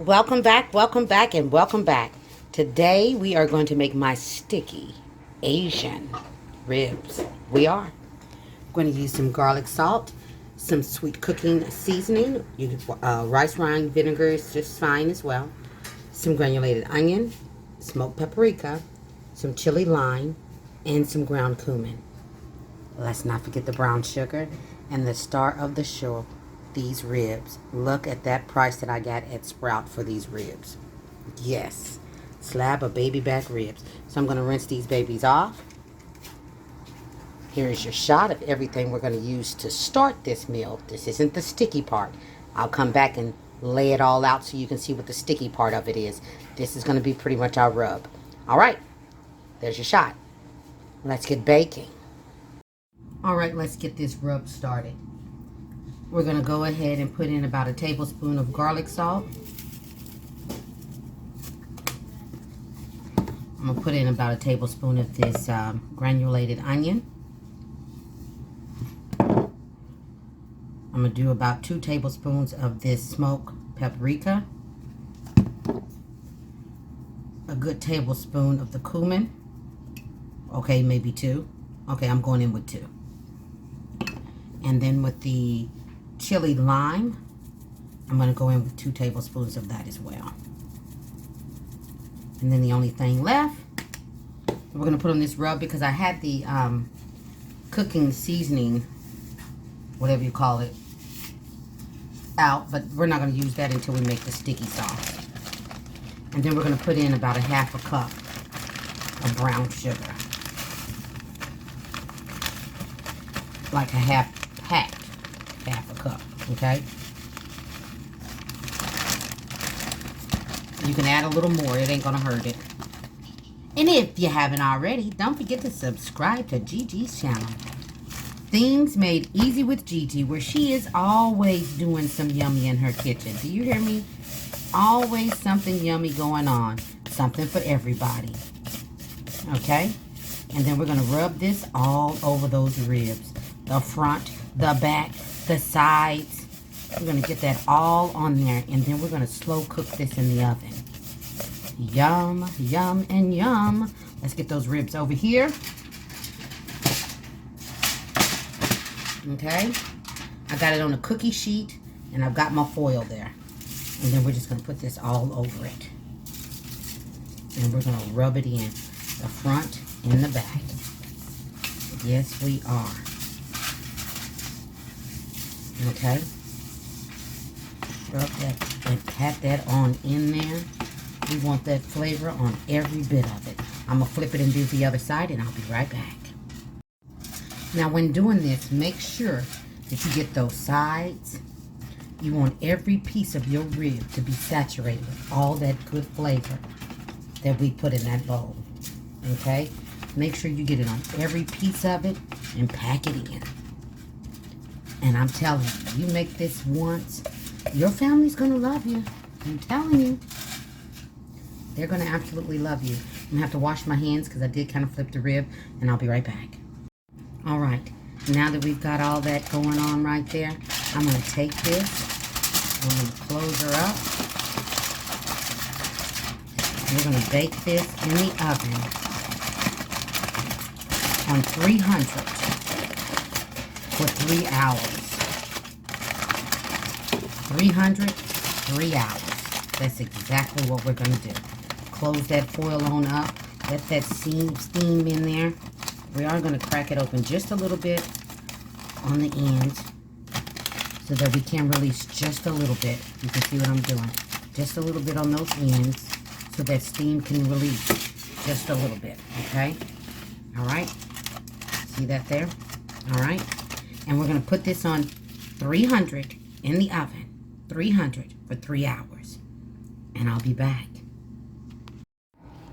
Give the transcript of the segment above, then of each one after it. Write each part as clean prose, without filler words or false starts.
welcome back, and welcome back. Today we are going to make my sticky Asian ribs. We are going to use some garlic salt, some sweet cooking seasoning. Rice wine vinegar is just fine as well. Some granulated onion, smoked paprika, some chili lime, and some ground cumin. Let's not forget the brown sugar and the star of the show, these ribs. Look at that price that I got at Sprout for these ribs. Yes, slab of baby back ribs. So I'm going to rinse these babies off. Here is your shot of everything we're going to use to start this meal. This isn't the sticky part. I'll come back and lay it all out so you can see what the sticky part of it is. This is going to be pretty much our rub. All right, there's your shot. Let's get baking. All right, let's get this rub started. We're going to go ahead and put in about a tablespoon of garlic salt. I'm going to put in about a tablespoon of this granulated onion. I'm going to do about 2 tablespoons of this smoked paprika. A good tablespoon of the cumin. Okay, maybe 2. Okay, I'm going in with 2. And then with the chili lime, I'm going to go in with 2 tablespoons of that as well. And then the only thing left, we're going to put on this rub because I had the cooking seasoning, whatever you call it, out. But we're not going to use that until we make the sticky sauce. And then we're going to put in about a half a cup of brown sugar. Like a half a cup, okay? You can add a little more, it ain't gonna hurt it. And if you haven't already, don't forget to subscribe to Gigi's channel. Things Made Easy with Gigi, where she is always doing some yummy in her kitchen. Do you hear me? Always something yummy going on. Something for everybody. Okay? And then we're gonna rub this all over those ribs. The front, the back, the sides. We're going to get that all on there. And then we're going to slow cook this in the oven. Yum, yum, and yum. Let's get those ribs over here. Okay. I got it on a cookie sheet. And I've got my foil there. And then we're just going to put this all over it. And we're going to rub it in. The front and the back. Yes, we are. Okay, rub that and pat that on in there. We want that flavor on every bit of it. I'm going to flip it and do the other side, and I'll be right back. Now, when doing this, make sure that you get those sides. You want every piece of your rib to be saturated with all that good flavor that we put in that bowl. Okay? Make sure you get it on every piece of it and pack it in. And I'm telling you, you make this once, your family's going to love you. I'm telling you. They're going to absolutely love you. I'm going to have to wash my hands because I did kind of flip the rib, and I'll be right back. All right. Now that we've got all that going on right there, I'm going to take this. I'm going to close her up. We're going to bake this in the oven on 300 for 3 hours. 300, 3 hours. That's exactly what we're going to do. Close that foil on up. Let that steam in there. We are going to crack it open just a little bit on the ends so that we can release just a little bit. You can see what I'm doing. Just a little bit on those ends so that steam can release just a little bit. Okay? All right? See that there? All right? And we're going to put this on 300 in the oven. 300 for 3 hours. And I'll be back.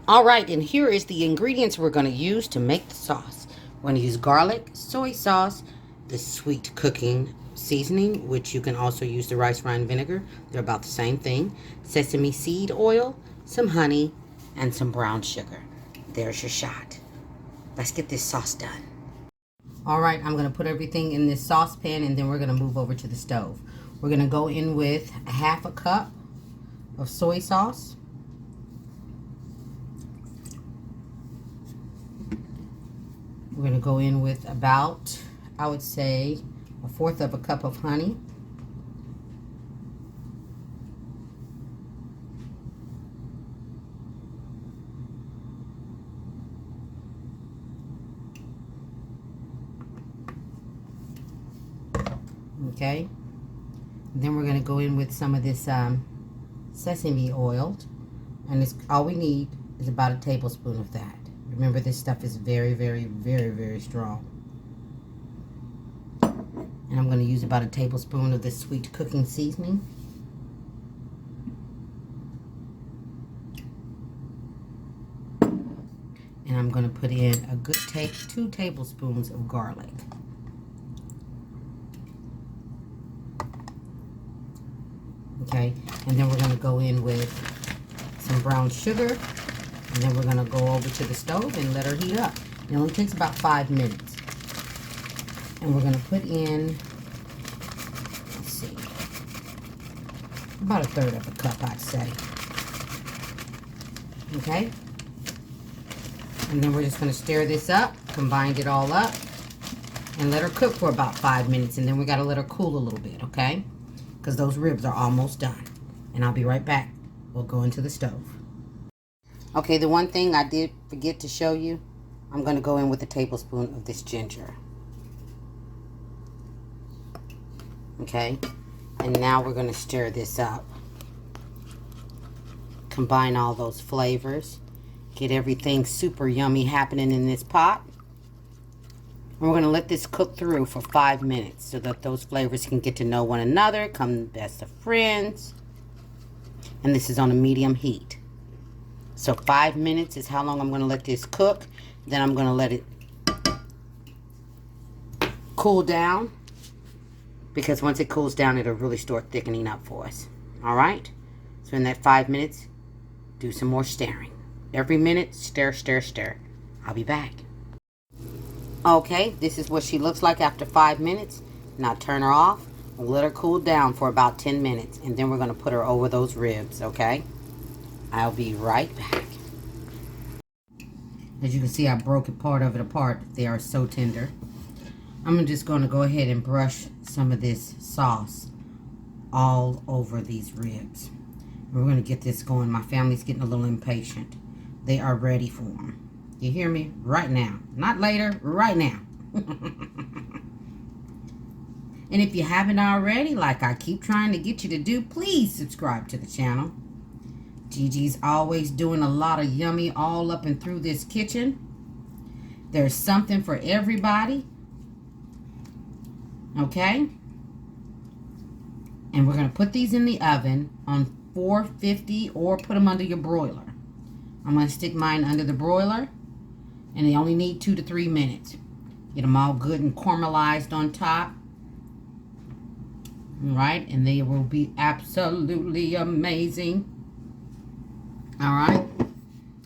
All right, and here is the ingredients we're going to use to make the sauce. We're going to use garlic, soy sauce, the sweet cooking seasoning, which you can also use the rice wine vinegar. They're about the same thing. Sesame seed oil, some honey, and some brown sugar. There's your shot. Let's get this sauce done. All right, I'm going to put everything in this saucepan, and then we're going to move over to the stove. We're going to go in with a half a cup of soy sauce. We're going to go in with about, I would say, 1/4 of a cup of honey. Okay. Then we're going to go in with some of this sesame oil. And it's, all we need is about a tablespoon of that. Remember, this stuff is very, very, very, very strong. And I'm going to use about a tablespoon of this sweet cooking seasoning. And I'm going to put in a good 2 tablespoons of garlic. Okay, and then we're going to go in with some brown sugar, and then we're going to go over to the stove and let her heat up. It only takes about 5 minutes. And we're going to put in, let's see, about 1/3 of a cup, I'd say. Okay, and then we're just going to stir this up, combine it all up, and let her cook for about 5 minutes, and then we got to let her cool a little bit, okay? Because those ribs are almost done. And I'll be right back. We'll go into the stove. Okay, the one thing I did forget to show you, I'm going to go in with a tablespoon of this ginger. Okay, and now we're going to stir this up. Combine all those flavors. Get everything super yummy happening in this pot. And we're going to let this cook through for 5 minutes so that those flavors can get to know one another, come best of friends. And this is on a medium heat. So 5 minutes is how long I'm going to let this cook. Then I'm going to let it cool down, because once it cools down, it'll really start thickening up for us. All right? So in that 5 minutes, do some more stirring. Every minute, stir, stir, stir. I'll be back. Okay, this is what she looks like after 5 minutes. Now turn her off and let her cool down for about 10 minutes. And then we're going to put her over those ribs, okay? I'll be right back. As you can see, I broke part of it apart. They are so tender. I'm just going to go ahead and brush some of this sauce all over these ribs. We're going to get this going. My family's getting a little impatient. They are ready for them. You hear me? Right now. Not later, right now. And if you haven't already, like I keep trying to get you to do, please subscribe to the channel. Gigi's always doing a lot of yummy all up and through this kitchen. There's something for everybody. Okay? And we're going to put these in the oven on 450 or put them under your broiler. I'm going to stick mine under the broiler. And they only need 2 to 3 minutes. Get them all good and caramelized on top. All right, and they will be absolutely amazing. All right,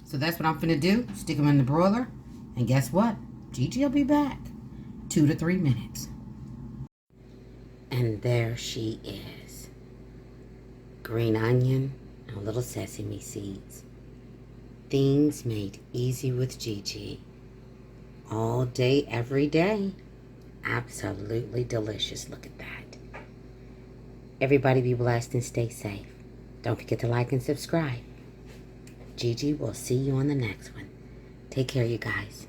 so that's what I'm finna do. Stick them in the broiler. And guess what? Gigi will be back. 2 to 3 minutes. And there she is. Green onion and little sesame seeds. Things made easy with Gigi. All day, every day. Absolutely delicious. Look at that. Everybody be blessed and stay safe. Don't forget to like and subscribe. Gigi will see you on the next one. Take care, you guys.